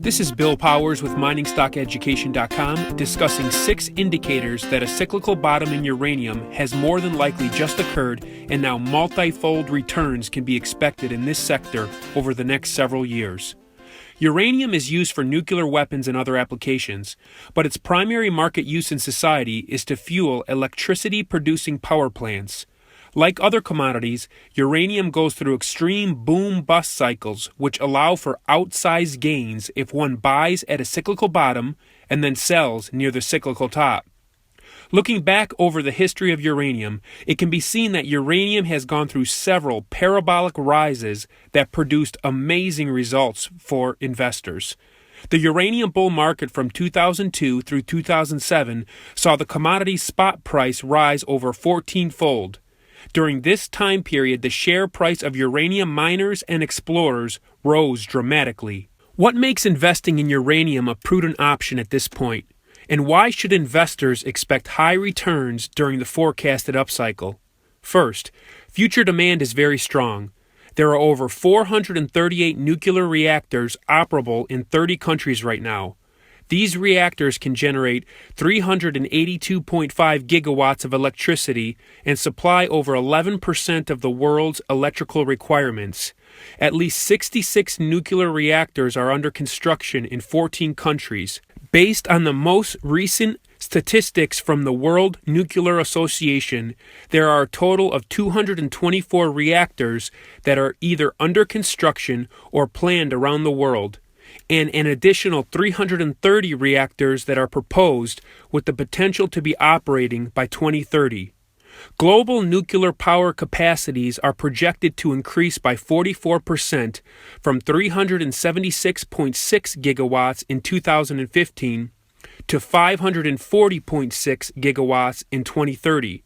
This is Bill Powers with MiningStockEducation.com discussing 6 indicators that a cyclical bottom in uranium has more than likely just occurred and now multi-fold returns can be expected in this sector over the next several years. Uranium is used for nuclear weapons and other applications, but its primary market use in society is to fuel electricity-producing power plants. Like other commodities, uranium goes through extreme boom-bust cycles which allow for outsized gains if one buys at a cyclical bottom and then sells near the cyclical top. Looking back over the history of uranium, it can be seen that uranium has gone through several parabolic rises that produced amazing results for investors. The uranium bull market from 2002 through 2007 saw the commodity spot price rise over 14-fold. During this time period, the share price of uranium miners and explorers rose dramatically. What makes investing in uranium a prudent option at this point? And why should investors expect high returns during the forecasted upcycle? First, future demand is very strong. There are over 438 nuclear reactors operable in 30 countries right now. These reactors can generate 382.5 gigawatts of electricity and supply over 11% of the world's electrical requirements. At least 66 nuclear reactors are under construction in 14 countries. Based on the most recent statistics from the World Nuclear Association, there are a total of 224 reactors that are either under construction or planned around the world, and an additional 330 reactors that are proposed with the potential to be operating by 2030. Global nuclear power capacities are projected to increase by 44% from 376.6 gigawatts in 2015 to 540.6 gigawatts in 2030.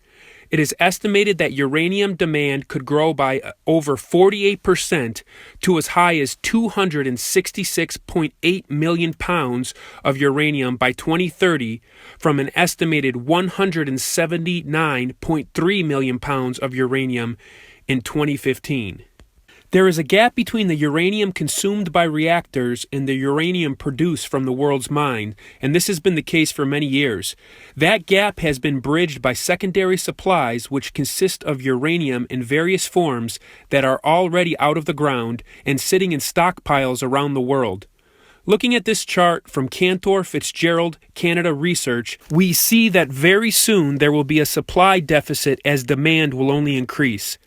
It is estimated that uranium demand could grow by over 48% to as high as 266.8 million pounds of uranium by 2030 from an estimated 179.3 million pounds of uranium in 2015. There is a gap between the uranium consumed by reactors and the uranium produced from the world's mine, and this has been the case for many years. That gap has been bridged by secondary supplies which consist of uranium in various forms that are already out of the ground and sitting in stockpiles around the world. Looking at this chart from Cantor Fitzgerald Canada Research, we see that very soon there will be a supply deficit as demand will only increase.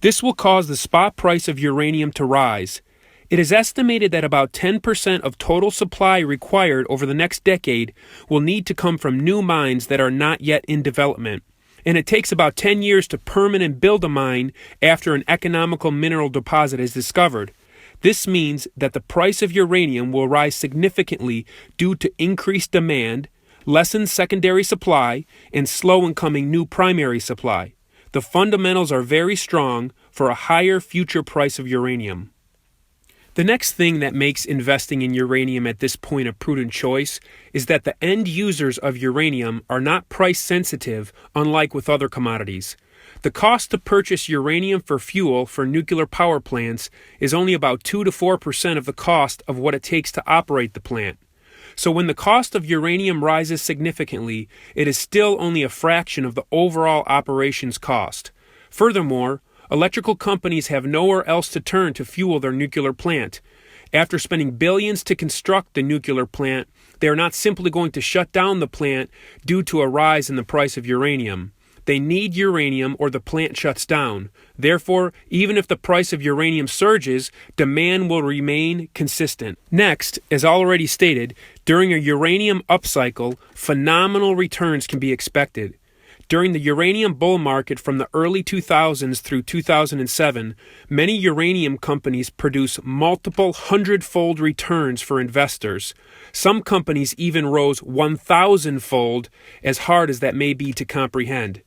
This will cause the spot price of uranium to rise. It is estimated that about 10% of total supply required over the next decade will need to come from new mines that are not yet in development. And it takes about 10 years to permit and build a mine after an economical mineral deposit is discovered. This means that the price of uranium will rise significantly due to increased demand, lessened secondary supply, and slow incoming new primary supply. The fundamentals are very strong for a higher future price of uranium. The next thing that makes investing in uranium at this point a prudent choice is that the end users of uranium are not price sensitive, unlike with other commodities. The cost to purchase uranium for fuel for nuclear power plants is only about 2 to 4% of the cost of what it takes to operate the plant. So when the cost of uranium rises significantly, it is still only a fraction of the overall operations cost. Furthermore, electrical companies have nowhere else to turn to fuel their nuclear plant. After spending billions to construct the nuclear plant, they are not simply going to shut down the plant due to a rise in the price of uranium. They need uranium or the plant shuts down. Therefore, even if the price of uranium surges, demand will remain consistent. Next, as already stated, during a uranium upcycle, phenomenal returns can be expected. During the uranium bull market from the early 2000s through 2007, many uranium companies produce multiple hundred-fold returns for investors. Some companies even rose 1,000-fold, as hard as that may be to comprehend.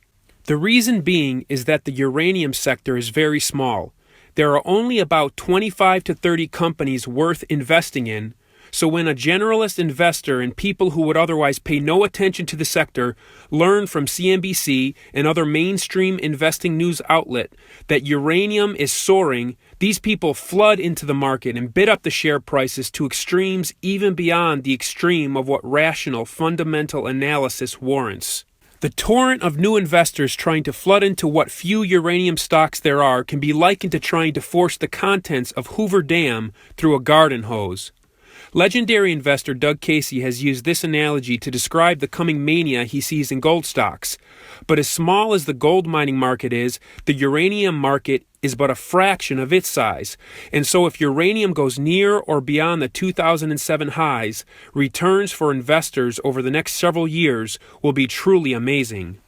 The reason being is that the uranium sector is very small. There are only about 25 to 30 companies worth investing in, So when a generalist investor and people who would otherwise pay no attention to the sector learn from CNBC and other mainstream investing news outlet that uranium is soaring, these people flood into the market and bid up the share prices to extremes even beyond the extreme of what rational fundamental analysis warrants. The torrent of new investors trying to flood into what few uranium stocks there are can be likened to trying to force the contents of Hoover Dam through a garden hose. Legendary investor Doug Casey has used this analogy to describe the coming mania he sees in gold stocks. But as small as the gold mining market is, the uranium market is but a fraction of its size. And so if uranium goes near or beyond the 2007 highs, returns for investors over the next several years will be truly amazing.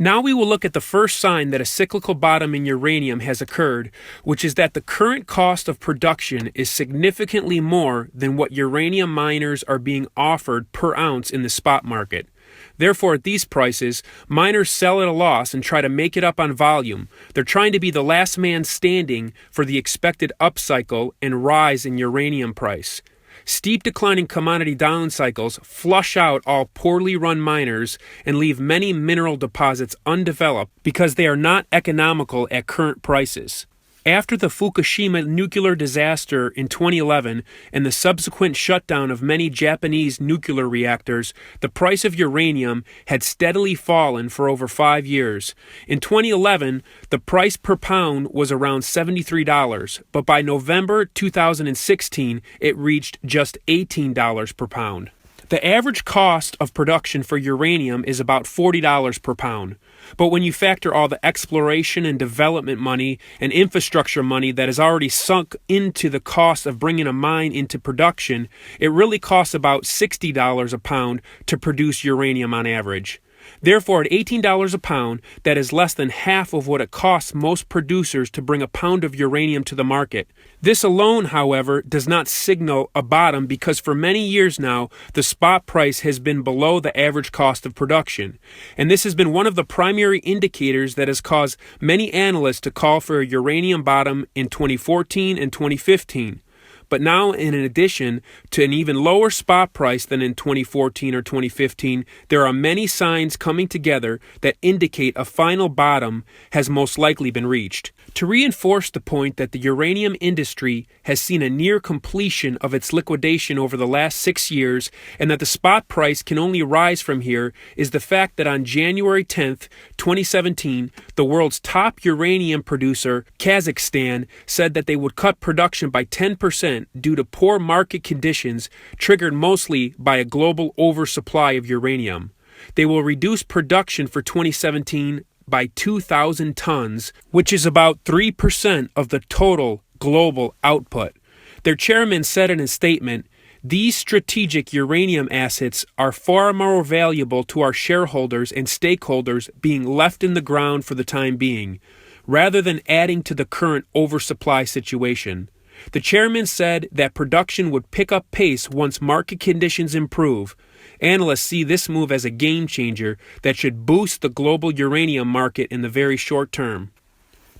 Now we will look at the first sign that a cyclical bottom in uranium has occurred, which is that the current cost of production is significantly more than what uranium miners are being offered per ounce in the spot market. Therefore, at these prices, miners sell at a loss and try to make it up on volume. They're trying to be the last man standing for the expected upcycle and rise in uranium price. Steep declining commodity down cycles flush out all poorly run miners and leave many mineral deposits undeveloped because they are not economical at current prices. After the Fukushima nuclear disaster in 2011 and the subsequent shutdown of many Japanese nuclear reactors, the price of uranium had steadily fallen for over 5 years. In 2011, the price per pound was around $73, but by November 2016, it reached just $18 per pound. The average cost of production for uranium is about $40 per pound. But when you factor all the exploration and development money and infrastructure money that is already sunk into the cost of bringing a mine into production, it really costs about $60 a pound to produce uranium on average. Therefore, at $18 a pound, that is less than half of what it costs most producers to bring a pound of uranium to the market. This alone, however, does not signal a bottom because for many years now, the spot price has been below the average cost of production. And this has been one of the primary indicators that has caused many analysts to call for a uranium bottom in 2014 and 2015. But now, in addition to an even lower spot price than in 2014 or 2015, there are many signs coming together that indicate a final bottom has most likely been reached. To reinforce the point that the uranium industry has seen a near completion of its liquidation over the last 6 years and that the spot price can only rise from here is the fact that on January 10th, 2017, the world's top uranium producer, Kazakhstan, said that they would cut production by 10% due to poor market conditions triggered mostly by a global oversupply of uranium. They will reduce production for 2017 by 2,000 tons, which is about 3% of the total global output. Their chairman said in a statement, "These strategic uranium assets are far more valuable to our shareholders and stakeholders being left in the ground for the time being, rather than adding to the current oversupply situation." The chairman said that production would pick up pace once market conditions improve. Analysts see this move as a game changer that should boost the global uranium market in the very short term.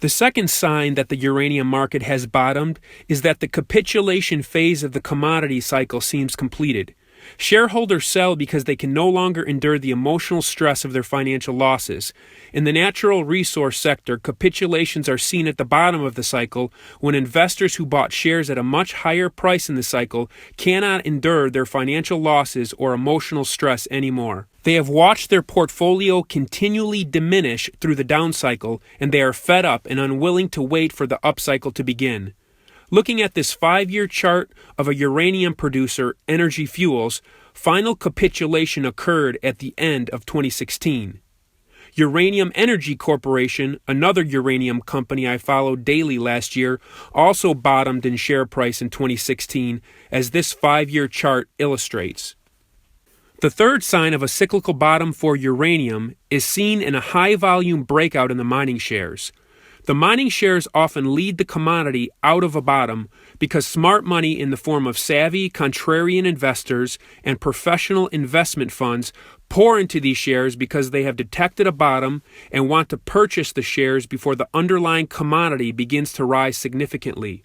The second sign that the uranium market has bottomed is that the capitulation phase of the commodity cycle seems completed. Shareholders sell because they can no longer endure the emotional stress of their financial losses. In the natural resource sector, capitulations are seen at the bottom of the cycle when investors who bought shares at a much higher price in the cycle cannot endure their financial losses or emotional stress anymore. They have watched their portfolio continually diminish through the down cycle, and they are fed up and unwilling to wait for the upcycle to begin. Looking at this 5-year chart of a uranium producer, Energy Fuels, final capitulation occurred at the end of 2016. Uranium Energy Corporation, another uranium company I followed daily last year, also bottomed in share price in 2016, as this 5-year chart illustrates. The third sign of a cyclical bottom for uranium is seen in a high-volume breakout in the mining shares. The mining shares often lead the commodity out of a bottom because smart money in the form of savvy, contrarian investors and professional investment funds pour into these shares because they have detected a bottom and want to purchase the shares before the underlying commodity begins to rise significantly.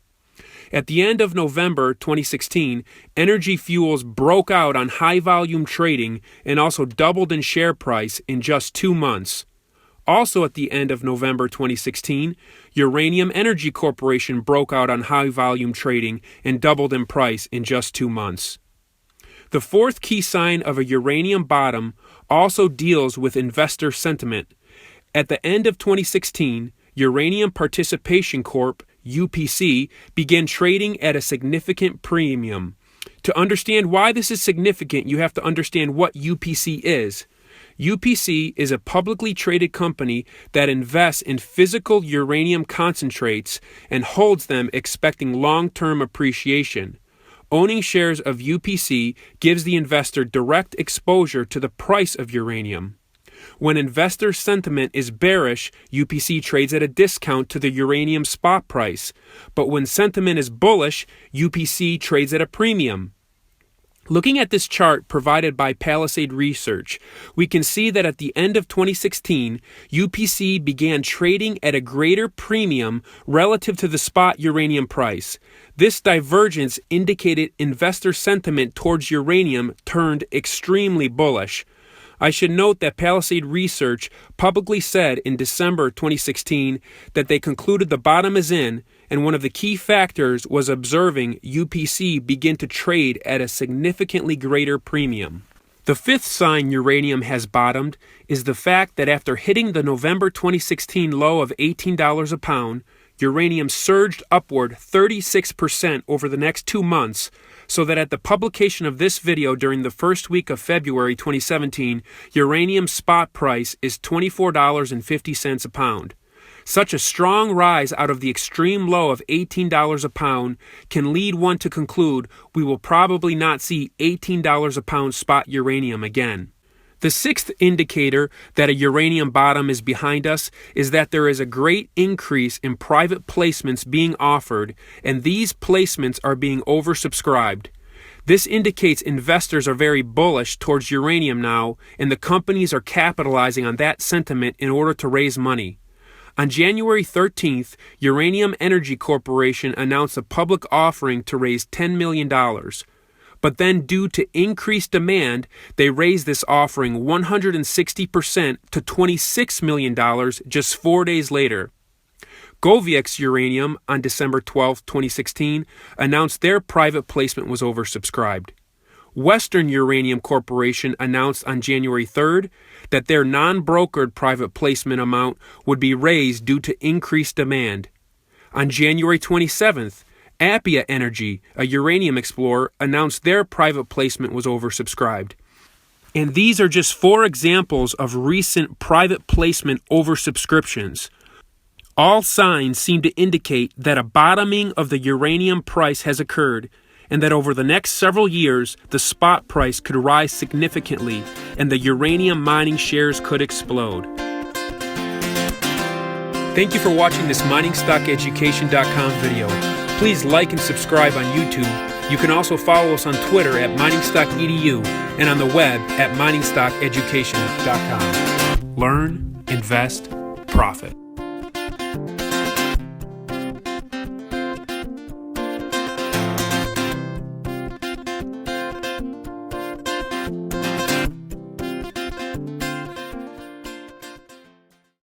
At the end of November 2016, Energy Fuels broke out on high-volume trading and also doubled in share price in just 2 months. Also at the end of November 2016, Uranium Energy Corporation broke out on high-volume trading and doubled in price in just 2 months. The fourth key sign of a uranium bottom also deals with investor sentiment. At the end of 2016, Uranium Participation Corp, UPC, began trading at a significant premium. To understand why this is significant, you have to understand what UPC is. UPC is a publicly traded company that invests in physical uranium concentrates and holds them expecting long-term appreciation. Owning shares of UPC gives the investor direct exposure to the price of uranium. When investor sentiment is bearish, UPC trades at a discount to the uranium spot price. But when sentiment is bullish, UPC trades at a premium. Looking at this chart provided by Palisade Research, we can see that at the end of 2016, UPC began trading at a greater premium relative to the spot uranium price. This divergence indicated investor sentiment towards uranium turned extremely bullish. I should note that Palisade Research publicly said in December 2016 that they concluded the bottom is in, and one of the key factors was observing UPC begin to trade at a significantly greater premium. The fifth sign uranium has bottomed is the fact that after hitting the November 2016 low of $18 a pound, uranium surged upward 36% over the next 2 months, so that at the publication of this video during the first week of February 2017, uranium spot price is $24.50 a pound. Such a strong rise out of the extreme low of $18 a pound can lead one to conclude we will probably not see $18 a pound spot uranium again. The sixth indicator that a uranium bottom is behind us is that there is a great increase in private placements being offered, and these placements are being oversubscribed. This indicates investors are very bullish towards uranium now, and the companies are capitalizing on that sentiment in order to raise money. On January 13th, Uranium Energy Corporation announced a public offering to raise $10 million. But then due to increased demand, they raised this offering 160% to $26 million just 4 days later. Goviax Uranium on December 12, 2016, announced their private placement was oversubscribed. Western Uranium Corporation announced on January 3rd that their non-brokered private placement amount would be raised due to increased demand. On January 27th, Appia Energy, a uranium explorer, announced their private placement was oversubscribed. And these are just 4 examples of recent private placement oversubscriptions. All signs seem to indicate that a bottoming of the uranium price has occurred, and that over the next several years, the spot price could rise significantly, and the uranium mining shares could explode. Thank you for watching this MiningStockEducation.com video. Please like and subscribe on YouTube. You can also follow us on Twitter at MiningStockEdu and on the web at MiningStockEducation.com. Learn, invest, profit.